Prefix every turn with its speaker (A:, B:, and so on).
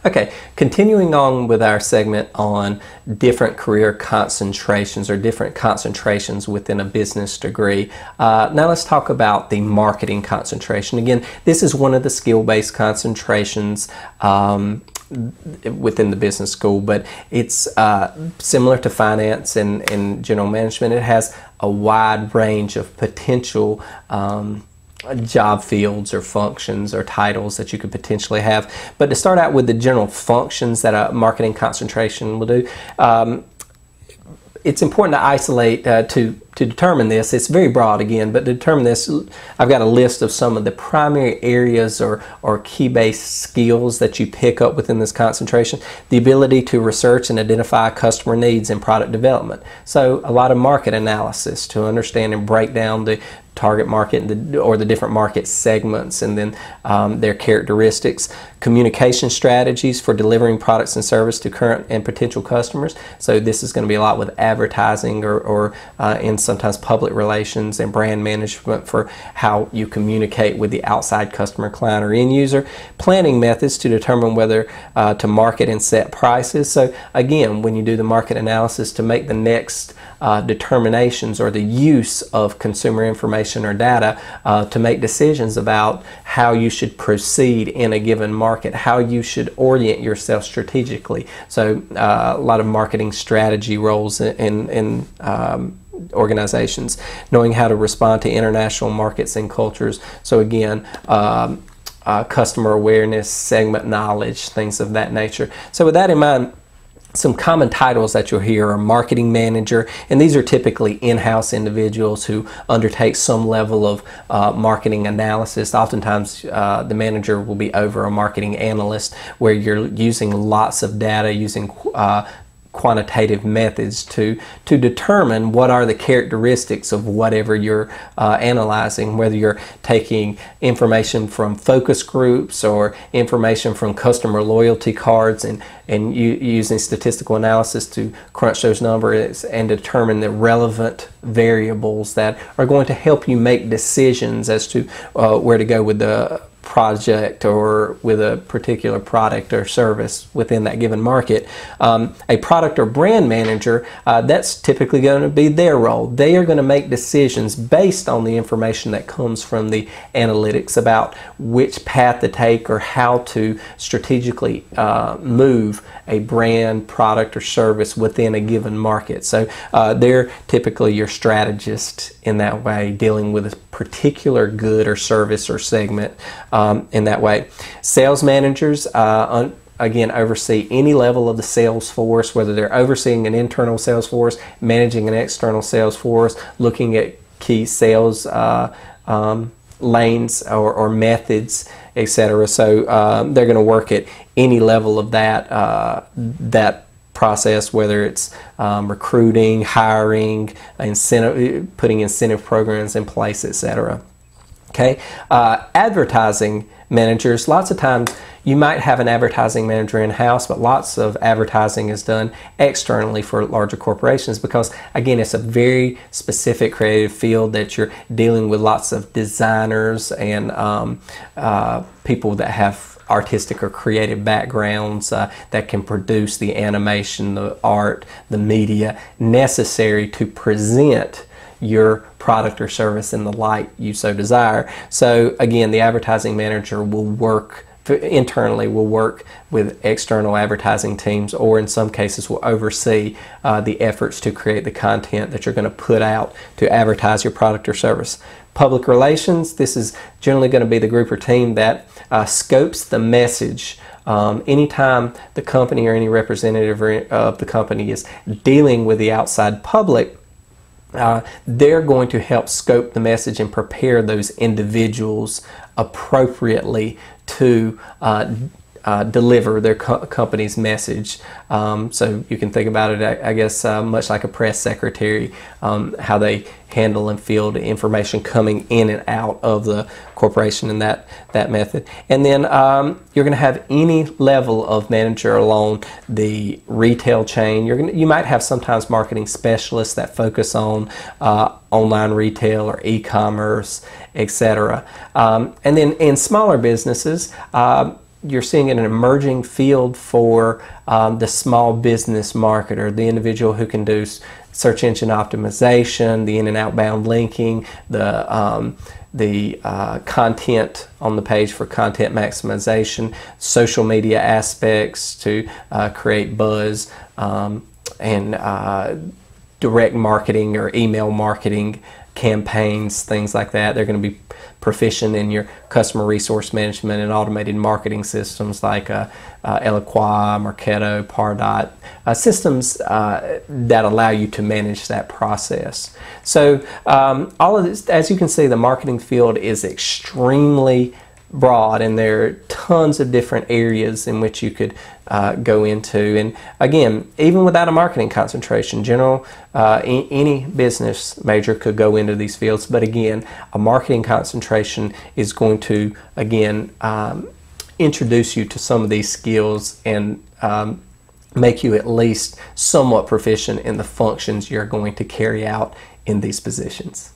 A: Okay, continuing on with our segment on different career concentrations or different concentrations within a business degree. Now let's talk about the marketing concentration. Again, this is one of the skill-based concentrations within the business school, but it's similar to finance and general management. It has a wide range of potential job fields or functions or titles that you could potentially have. But to start out with the general functions that a marketing concentration will do, it's important to isolate to determine this. It's very broad again, but to determine this, I've got a list of some of the primary areas or key-based skills that you pick up within this concentration. The ability to research and identify customer needs in product development. So a lot of market analysis to understand and break down the target market or the different market segments and then their characteristics. Communication strategies for delivering products and service to current and potential customers. So this is going to be a lot with advertising or in sometimes public relations and brand management for how you communicate with the outside customer, client, or end user. Planning methods to determine whether to market and set prices. So again, when you do the market analysis to make the next determinations or the use of consumer information or data to make decisions about how you should proceed in a given market, how you should orient yourself strategically. So a lot of marketing strategy roles in organizations, knowing how to respond to international markets and cultures. So again, customer awareness, segment knowledge, things of that nature. So with that in mind, some common titles that you'll hear are marketing manager, and these are typically in-house individuals who undertake some level of marketing analysis. Oftentimes the manager will be over a marketing analyst where you're using lots of data, using quantitative methods to determine what are the characteristics of whatever you're analyzing, whether you're taking information from focus groups or information from customer loyalty cards and using statistical analysis to crunch those numbers and determine the relevant variables that are going to help you make decisions as to where to go with the project or with a particular product or service within that given market. A product or brand manager, that's typically going to be their role. They are going to make decisions based on the information that comes from the analytics about which path to take or how to strategically move a brand, product, or service within a given market. So they're typically your strategist in that way, dealing with a particular good or service or segment in that way. Sales managers again oversee any level of the sales force, whether they're overseeing an internal sales force, managing an external sales force, looking at key sales lanes or methods, etc. So they're going to work at any level of that process, whether it's recruiting, hiring, putting incentive programs in place, etc. Okay, advertising managers. Lots of times you might have an advertising manager in-house, but lots of advertising is done externally for larger corporations because, again, it's a very specific creative field that you're dealing with lots of designers and people that have artistic or creative backgrounds that can produce the animation, the art, the media necessary to present your product or service in the light you so desire. So again, the advertising manager will work internally, will work with external advertising teams, or in some cases will oversee the efforts to create the content that you're going to put out to advertise your product or service. Public relations, this is generally going to be the group or team that scopes the message. Anytime the company or any representative of the company is dealing with the outside public, they're going to help scope the message and prepare those individuals appropriately to deliver their company's message. So you can think about it, I guess, much like a press secretary, how they handle and field information coming in and out of the corporation in that method. And then you're going to have any level of manager along the retail chain. You might have sometimes marketing specialists that focus on online retail or e-commerce, etc. And then in smaller businesses, you're seeing an emerging field for the small business marketer, the individual who can do search engine optimization, the in and outbound linking, the content on the page for content maximization, social media aspects to create buzz, and direct marketing or email marketing campaigns, things like that. They're going to be proficient in your customer resource management and automated marketing systems like Eloqua, Marketo, Pardot, systems that allow you to manage that process. So all of this, as you can see, the marketing field is extremely broad, and there are tons of different areas in which you could go into. And again, even without a marketing concentration, any business major could go into these fields. But again, a marketing concentration is going to, again, introduce you to some of these skills and make you at least somewhat proficient in the functions you're going to carry out in these positions.